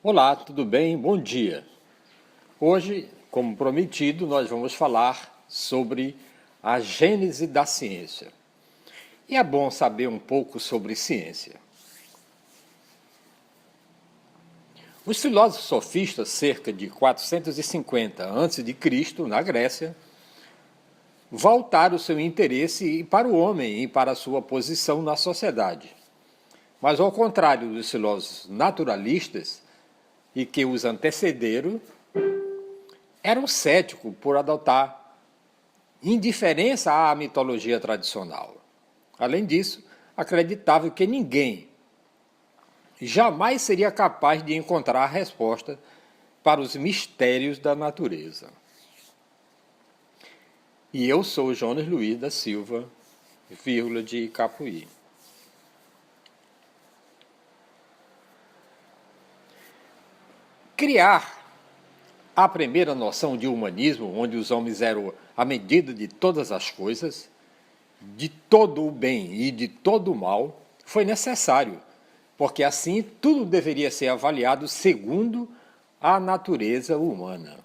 Olá, tudo bem? Bom dia. Hoje, como prometido, nós vamos falar sobre a gênese da ciência. E é bom saber um pouco sobre ciência. Os filósofos sofistas, cerca de 450 a.C., na Grécia, voltaram seu interesse para o homem e para a sua posição na sociedade. Mas, ao contrário dos filósofos naturalistas e que os antecederam, eram céticos por adotar indiferença à mitologia tradicional. Além disso, acreditavam que ninguém jamais seria capaz de encontrar a resposta para os mistérios da natureza. E eu sou Jonas Luiz da Silva, de Icapuí. Criar a primeira noção de humanismo, onde os homens eram a medida de todas as coisas, de todo o bem e de todo o mal, foi necessário, porque assim tudo deveria ser avaliado segundo a natureza humana.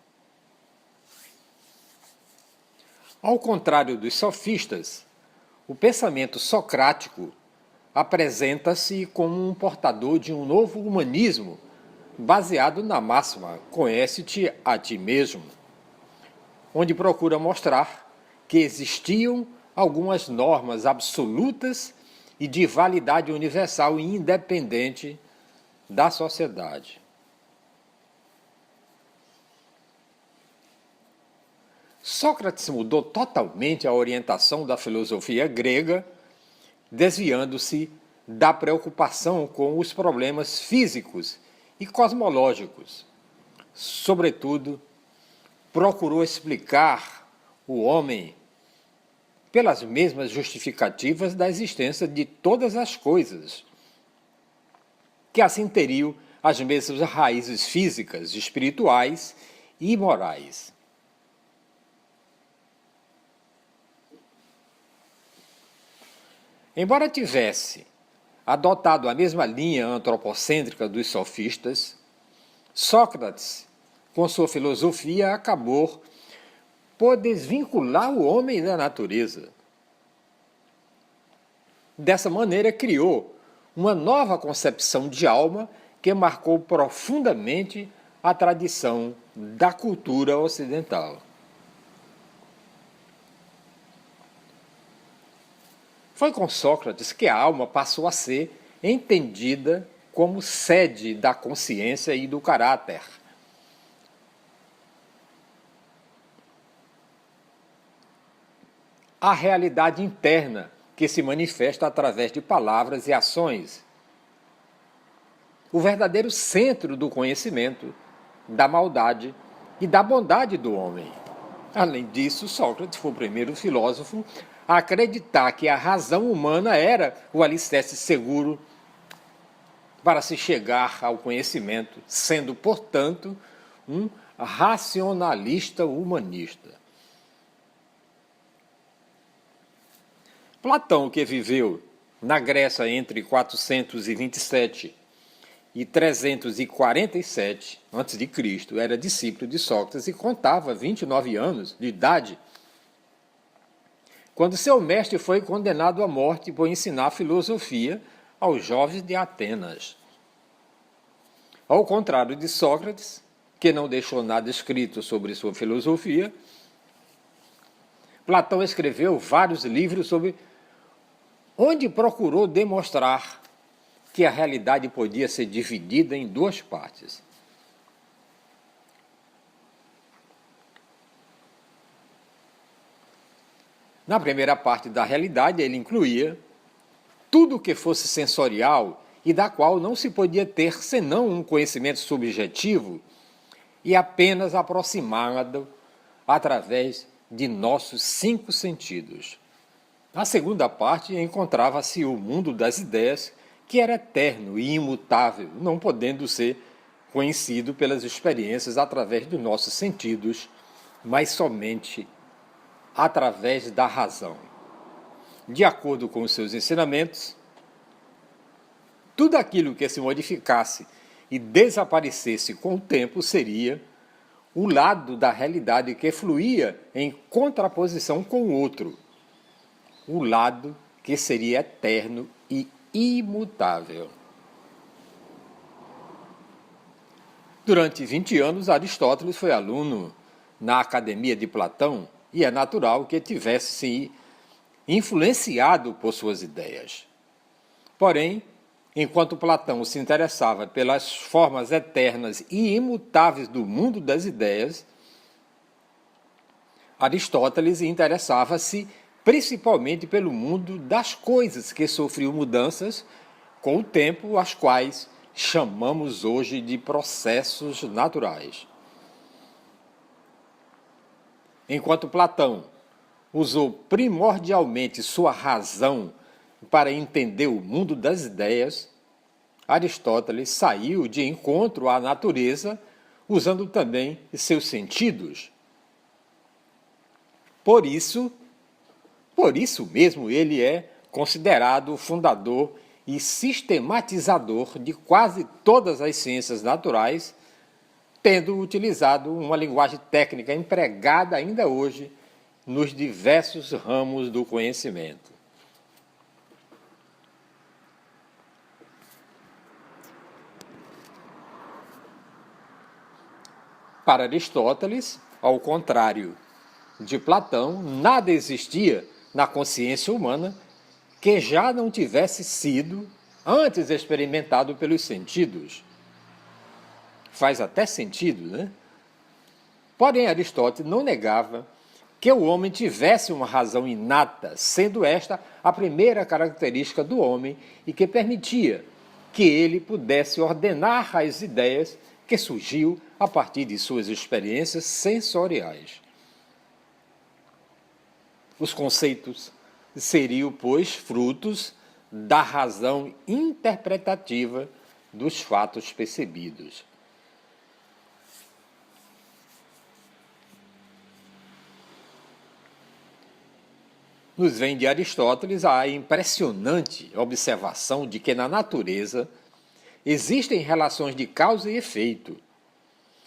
Ao contrário dos sofistas, o pensamento socrático apresenta-se como um portador de um novo humanismo, baseado na máxima "conhece-te a ti mesmo", onde procura mostrar que existiam algumas normas absolutas e de validade universal e independente da sociedade. Sócrates mudou totalmente a orientação da filosofia grega, desviando-se da preocupação com os problemas físicos e cosmológicos. Sobretudo, procurou explicar o homem pelas mesmas justificativas da existência de todas as coisas, que assim teriam as mesmas raízes físicas, espirituais e morais. Embora tivesse adotado a mesma linha antropocêntrica dos sofistas, Sócrates, com sua filosofia, acabou por desvincular o homem da natureza. Dessa maneira, criou uma nova concepção de alma que marcou profundamente a tradição da cultura ocidental. Foi com Sócrates que a alma passou a ser entendida como sede da consciência e do caráter. A realidade interna que se manifesta através de palavras e ações. O verdadeiro centro do conhecimento, da maldade e da bondade do homem. Além disso, Sócrates foi o primeiro filósofo a acreditar que a razão humana era o alicerce seguro para se chegar ao conhecimento, sendo, portanto, um racionalista humanista. Platão, que viveu na Grécia entre 427 e 347 a.C., era discípulo de Sócrates e contava 29 anos de idade quando seu mestre foi condenado à morte por ensinar filosofia aos jovens de Atenas. Ao contrário de Sócrates, que não deixou nada escrito sobre sua filosofia, Platão escreveu vários livros onde procurou demonstrar que a realidade podia ser dividida em duas partes. Na primeira parte da realidade, ele incluía tudo o que fosse sensorial e da qual não se podia ter senão um conhecimento subjetivo e apenas aproximado através de nossos 5 sentidos. Na segunda parte, encontrava-se o mundo das ideias, que era eterno e imutável, não podendo ser conhecido pelas experiências através dos nossos sentidos, mas somente através da razão. De acordo com os seus ensinamentos, tudo aquilo que se modificasse e desaparecesse com o tempo seria o lado da realidade que fluía em contraposição com o outro, o lado que seria eterno e imutável. Durante 20 anos, Aristóteles foi aluno na Academia de Platão e é natural que tivesse se influenciado por suas ideias. Porém, enquanto Platão se interessava pelas formas eternas e imutáveis do mundo das ideias, Aristóteles interessava-se principalmente pelo mundo das coisas que sofriam mudanças com o tempo, as quais chamamos hoje de processos naturais. Enquanto Platão usou primordialmente sua razão para entender o mundo das ideias, Aristóteles saiu de encontro à natureza, usando também seus sentidos. Por isso mesmo, ele é considerado o fundador e sistematizador de quase todas as ciências naturais, tendo utilizado uma linguagem técnica empregada ainda hoje nos diversos ramos do conhecimento. Para Aristóteles, ao contrário de Platão, nada existia na consciência humana que já não tivesse sido antes experimentado pelos sentidos. Faz até sentido, né? Porém, Aristóteles não negava que o homem tivesse uma razão inata, sendo esta a primeira característica do homem e que permitia que ele pudesse ordenar as ideias que surgiu a partir de suas experiências sensoriais. Os conceitos seriam, pois, frutos da razão interpretativa dos fatos percebidos. Nos vem de Aristóteles a impressionante observação de que na natureza existem relações de causa e efeito.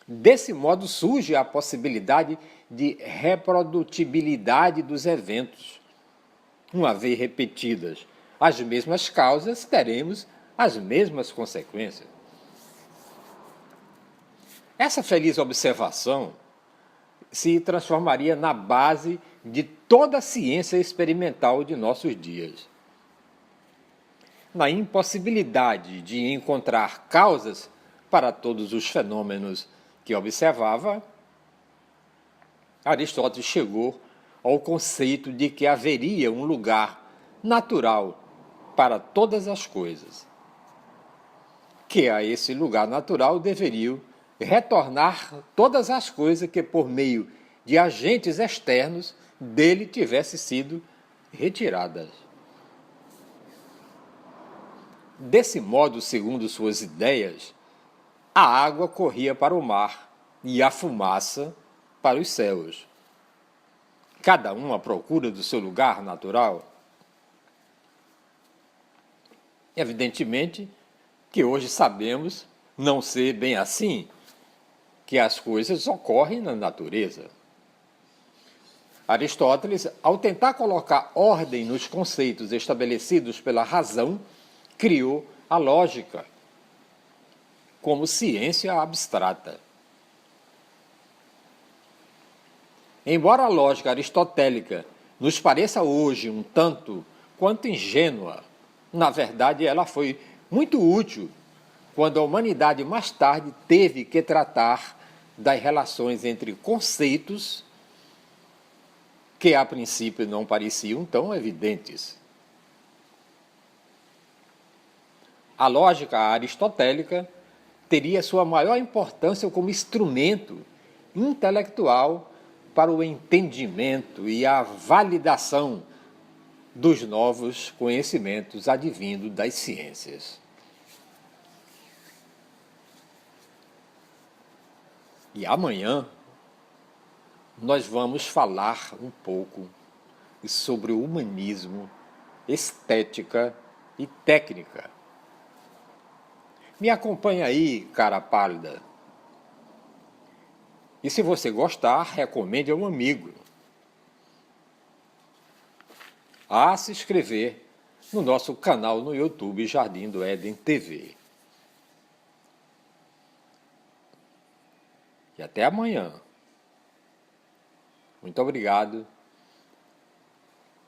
Desse modo surge a possibilidade de reprodutibilidade dos eventos. Uma vez repetidas as mesmas causas, teremos as mesmas consequências. Essa feliz observação se transformaria na base de toda a ciência experimental de nossos dias. Na impossibilidade de encontrar causas para todos os fenômenos que observava, Aristóteles chegou ao conceito de que haveria um lugar natural para todas as coisas, que a esse lugar natural deveriam retornar todas as coisas que, por meio de agentes externos, dele tivessem sido retiradas. Desse modo, segundo suas ideias, a água corria para o mar e a fumaça para os céus. Cada um à procura do seu lugar natural. Evidentemente que hoje sabemos não ser bem assim, que as coisas ocorrem na natureza. Aristóteles, ao tentar colocar ordem nos conceitos estabelecidos pela razão, criou a lógica como ciência abstrata. Embora a lógica aristotélica nos pareça hoje um tanto quanto ingênua, na verdade ela foi muito útil quando a humanidade mais tarde teve que tratar das relações entre conceitos que a princípio não pareciam tão evidentes. A lógica aristotélica teria sua maior importância como instrumento intelectual para o entendimento e a validação dos novos conhecimentos advindos das ciências. E amanhã nós vamos falar um pouco sobre o humanismo, estética e técnica. Me acompanha aí, cara pálida. E se você gostar, recomende a um amigo a se inscrever no nosso canal no YouTube Jardim do Éden TV. E até amanhã. Muito obrigado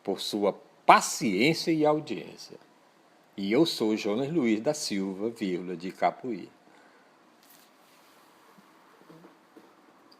por sua paciência e audiência. E eu sou Jonas Luiz da Silva, de Capuí.